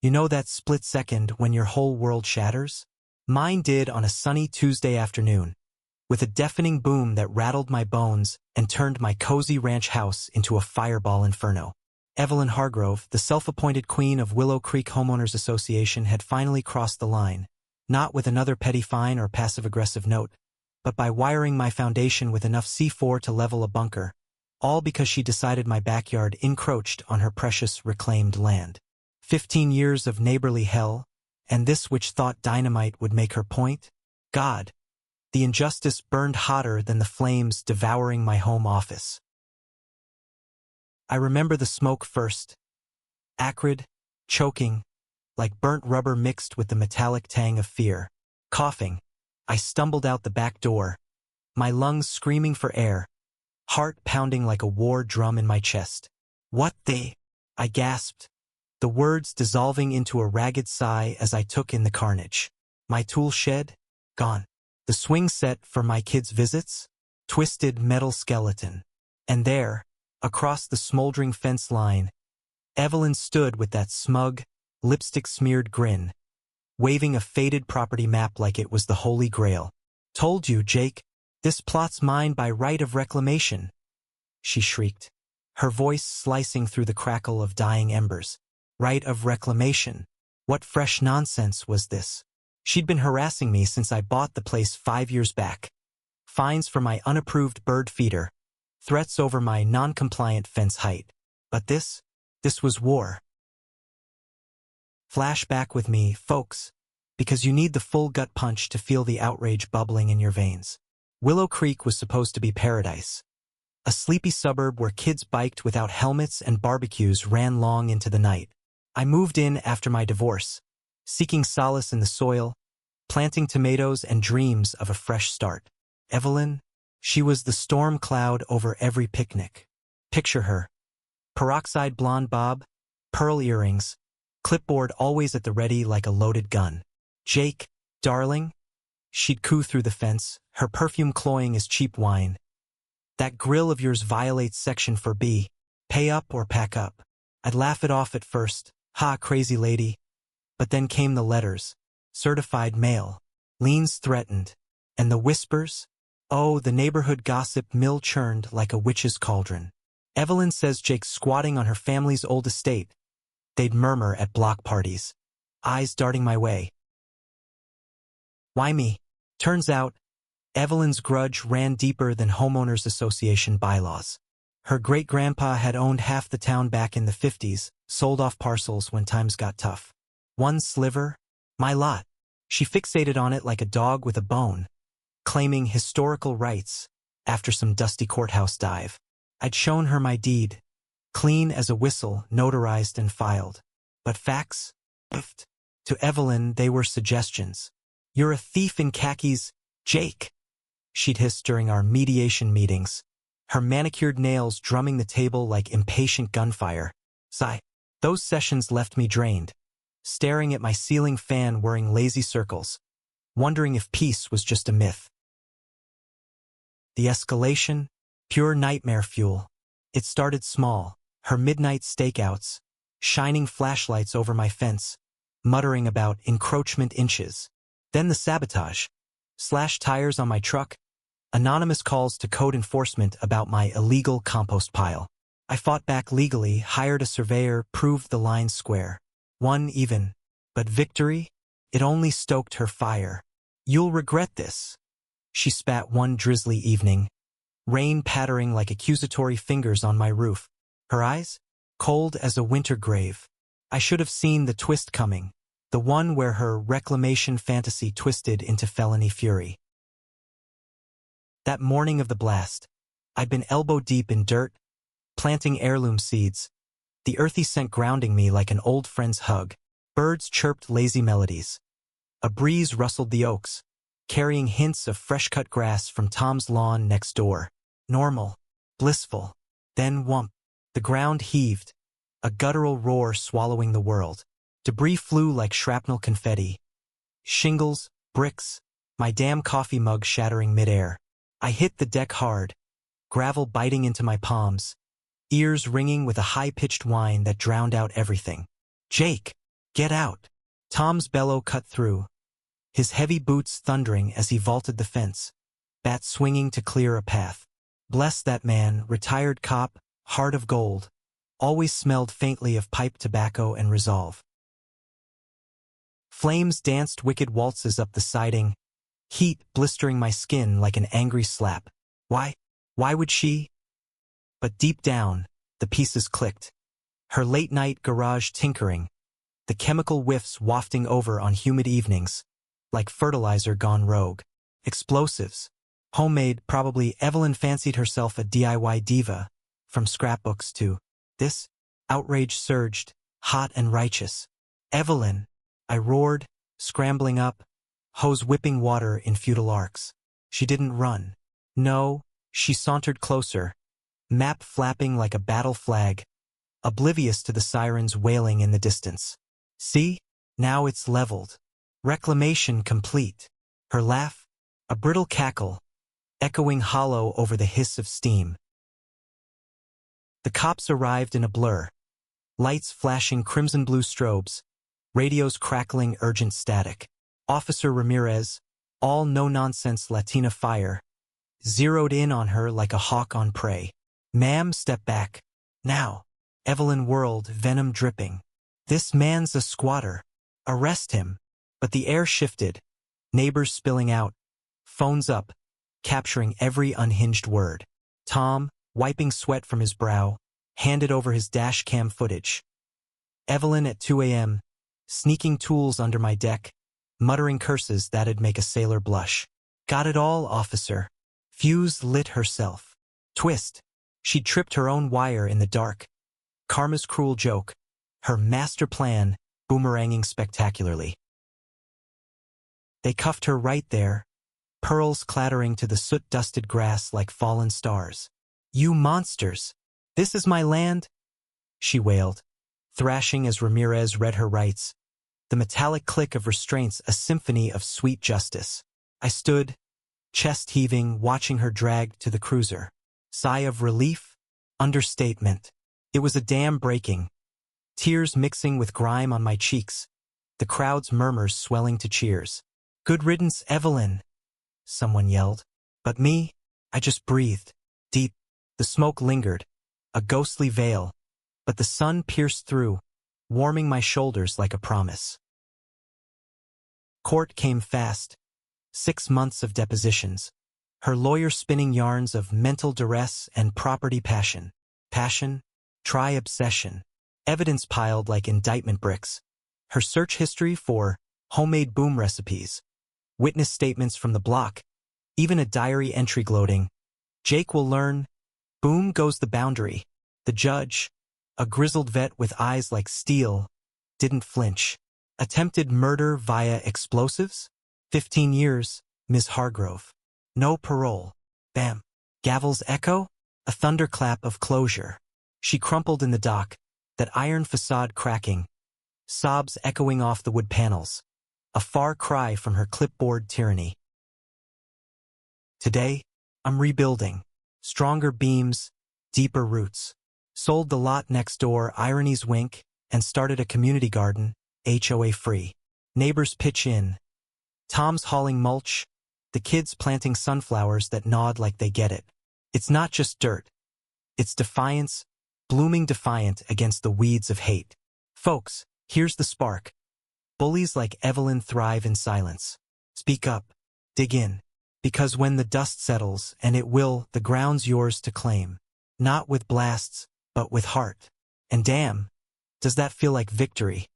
You know that split second when your whole world shatters? Mine did on a sunny Tuesday afternoon, with a deafening boom that rattled my bones and turned my cozy ranch house into a fireball inferno. Evelyn Hargrove, the self-appointed queen of Willow Creek Homeowners Association, had finally crossed the line, not with another petty fine or passive-aggressive note, but by wiring my foundation with enough C4 to level a bunker, all because she decided my backyard encroached on her precious reclaimed land. 15 years of neighborly hell, and this which thought dynamite would make her point? God, the injustice burned hotter than the flames devouring my home office. I remember the smoke first, acrid, choking, like burnt rubber mixed with the metallic tang of fear. Coughing, I stumbled out the back door, my lungs screaming for air, heart pounding like a war drum in my chest. What the? I gasped, the words dissolving into a ragged sigh as I took in the carnage. My tool shed? Gone. The swing set for my kids' visits? Twisted metal skeleton. And there, across the smoldering fence line, Evelyn stood with that smug, lipstick-smeared grin, waving a faded property map like it was the Holy Grail. Told you, Jake, this plot's mine by right of reclamation, she shrieked, her voice slicing through the crackle of dying embers. Right of reclamation. What fresh nonsense was this? She'd been harassing me since I bought the place 5 years back. Fines for my unapproved bird feeder, threats over my non-compliant fence height. But this was war. Flashback with me, folks, because you need the full gut punch to feel the outrage bubbling in your veins. Willow Creek was supposed to be paradise. A sleepy suburb where kids biked without helmets and barbecues ran long into the night. I moved in after my divorce, seeking solace in the soil, planting tomatoes and dreams of a fresh start. Evelyn, she was the storm cloud over every picnic. Picture her. Peroxide blonde bob, pearl earrings, clipboard always at the ready like a loaded gun. Jake, darling? She'd coo through the fence, her perfume cloying as cheap wine. That grill of yours violates Section 4B. Pay up or pack up. I'd laugh it off at first. Ha, crazy lady. But then came the letters. Certified mail. Liens threatened. And the whispers? Oh, the neighborhood gossip mill churned like a witch's cauldron. Evelyn says Jake's squatting on her family's old estate. They'd murmur at block parties. Eyes darting my way. Why me? Turns out, Evelyn's grudge ran deeper than homeowners association bylaws. Her great-grandpa had owned half the town back in the 50s, sold off parcels when times got tough. One sliver, my lot. She fixated on it like a dog with a bone, claiming historical rights after some dusty courthouse dive. I'd shown her my deed, clean as a whistle, notarized and filed. But facts? Pfft. To Evelyn, they were suggestions. You're a thief in khakis, Jake, she'd hiss during our mediation meetings, her manicured nails drumming the table like impatient gunfire. Sigh. Those sessions left me drained, staring at my ceiling fan whirring lazy circles, wondering if peace was just a myth. The escalation? Pure nightmare fuel. It started small, her midnight stakeouts, shining flashlights over my fence, muttering about encroachment inches. Then the sabotage. Slashed tires on my truck, anonymous calls to code enforcement about my illegal compost pile. I fought back legally, hired a surveyor, proved the line square. Won even. But victory? It only stoked her fire. You'll regret this, she spat one drizzly evening, rain pattering like accusatory fingers on my roof. Her eyes? Cold as a winter grave. I should have seen the twist coming, the one where her reclamation fantasy twisted into felony fury. That morning of the blast, I'd been elbow-deep in dirt, planting heirloom seeds, the earthy scent grounding me like an old friend's hug. Birds chirped lazy melodies. A breeze rustled the oaks, carrying hints of fresh-cut grass from Tom's lawn next door. Normal, blissful. Then whump. The ground heaved, a guttural roar swallowing the world. Debris flew like shrapnel confetti. Shingles, bricks, my damn coffee mug shattering midair. I hit the deck hard, gravel biting into my palms, ears ringing with a high-pitched whine that drowned out everything. Jake! Get out. Tom's bellow cut through, his heavy boots thundering as he vaulted the fence, bat swinging to clear a path. Bless that man, retired cop, heart of gold, always smelled faintly of pipe tobacco and resolve. Flames danced wicked waltzes up the siding, heat blistering my skin like an angry slap. Why would she? But deep down, the pieces clicked. Her late-night garage tinkering, the chemical whiffs wafting over on humid evenings, like fertilizer gone rogue. Explosives. Homemade, probably. Evelyn fancied herself a DIY diva, from scrapbooks to this. Outrage surged, hot and righteous. Evelyn, I roared, scrambling up, hose whipping water in futile arcs. She didn't run. No, she sauntered closer, map flapping like a battle flag, oblivious to the sirens wailing in the distance. See? Now it's leveled. Reclamation complete. Her laugh, a brittle cackle, echoing hollow over the hiss of steam. The cops arrived in a blur, lights flashing crimson-blue strobes, radios crackling urgent static. Officer Ramirez, all no-nonsense Latina fire, zeroed in on her like a hawk on prey. Ma'am, step back. Now. Evelyn whirled, venom dripping. This man's a squatter. Arrest him. But the air shifted, neighbors spilling out, phones up, capturing every unhinged word. Tom, wiping sweat from his brow, handed over his dash cam footage. Evelyn at 2 a.m., sneaking tools under my deck, muttering curses that'd make a sailor blush. Got it all, officer. Fuse lit herself. Twist. She'd tripped her own wire in the dark. Karma's cruel joke. Her master plan, boomeranging spectacularly. They cuffed her right there, pearls clattering to the soot-dusted grass like fallen stars. You monsters! This is my land? She wailed, thrashing as Ramirez read her rights, the metallic click of restraints a symphony of sweet justice. I stood, chest heaving, watching her dragged to the cruiser. Sigh of relief? Understatement. It was a dam breaking, tears mixing with grime on my cheeks, the crowd's murmurs swelling to cheers. Good riddance, Evelyn, someone yelled. But me, I just breathed. Deep, the smoke lingered, a ghostly veil, but the sun pierced through, warming my shoulders like a promise. Court came fast. 6 months of depositions. Her lawyer spinning yarns of mental duress and property passion. Passion? Try obsession. Evidence piled like indictment bricks. Her search history for homemade boom recipes. Witness statements from the block. Even a diary entry gloating. Jake will learn. Boom goes the boundary. The judge, a grizzled vet with eyes like steel, didn't flinch. Attempted murder via explosives? 15 years, Ms. Hargrove. No parole. Bam. Gavel's echo? A thunderclap of closure. She crumpled in the dock, that iron facade cracking, sobs echoing off the wood panels, a far cry from her clipboard tyranny. Today, I'm rebuilding. Stronger beams, deeper roots. Sold the lot next door, irony's wink, and started a community garden, HOA free. Neighbors pitch in. Tom's hauling mulch, the kids planting sunflowers that nod like they get it. It's not just dirt. It's defiance, blooming defiant against the weeds of hate. Folks, here's the spark. Bullies like Evelyn thrive in silence. Speak up. Dig in. Because when the dust settles, and it will, the ground's yours to claim. Not with blasts, but with heart. And damn, does that feel like victory?